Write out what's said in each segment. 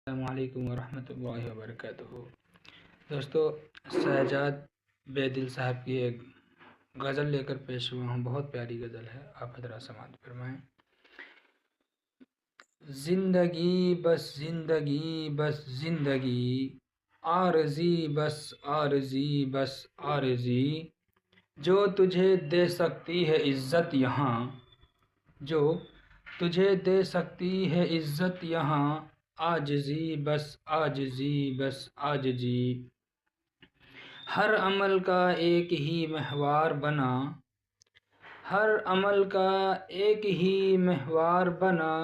السلام علیکم ورحمۃ اللہ وبرکاتہ۔ دوستو، سہجاد بیدل صاحب کی ایک غزل لے کر پیش ہوا ہوں۔ بہت پیاری غزل ہے، آپ حضرات سماعت فرمائیں۔ زندگی بس زندگی بس زندگی، عارضی بس عارضی بس عارضی، جو تجھے دے سکتی ہے عزت یہاں، جو تجھے دے سکتی ہے عزت یہاں، عاجزی بس عاجزی بس عاجزی۔ ہر عمل کا ایک ہی محور بنا، ہر عمل کا ایک ہی محور بنا،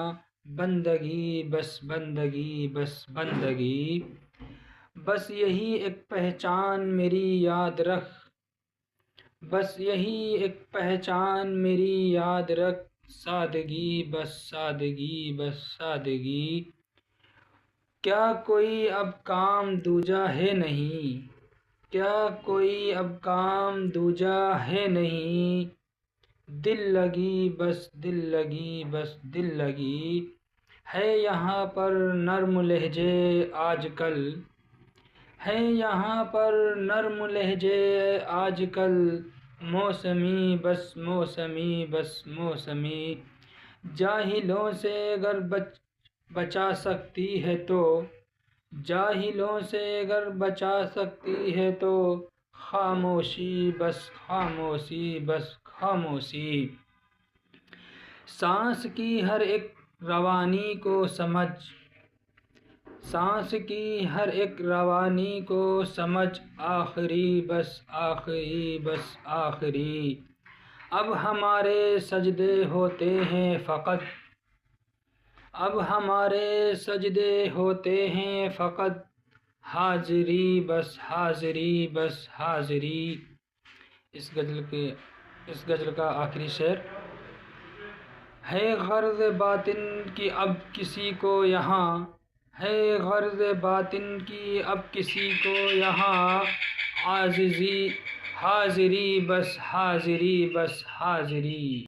بندگی بس بندگی بس بندگی۔ بس یہی ایک پہچان میری یاد رکھ، بس یہی ایک پہچان میری یاد رکھ، سادگی بس سادگی بس سادگی۔ کیا کوئی اب کام دوجا ہے نہیں، کیا کوئی اب کام دوجا ہے نہیں، دل لگی بس دل لگی بس دل لگی۔ ہے یہاں پر نرم لہجے آج کل، ہے یہاں پر نرم لہجے آج کل، موسمی بس موسمی بس موسمی۔ جاہلوں سے اگر بچا سکتی ہے تو، جاہلوں سے اگر بچا سکتی ہے تو، خاموشی بس خاموشی بس خاموشی۔ سانس کی ہر ایک روانی کو سمجھ، سانس کی ہر ایک روانی کو سمجھ، آخری بس آخری بس آخری۔ اب ہمارے سجدے ہوتے ہیں فقط، اب ہمارے سجدے ہوتے ہیں فقط، حاضری بس حاضری بس حاضری۔ اس غزل کا آخری شعر ہے غرض باطن کی اب کسی کو یہاں، ہے غرض باطن کی اب کسی کو یہاں، عاجزی حاضری بس حاضری بس حاضری۔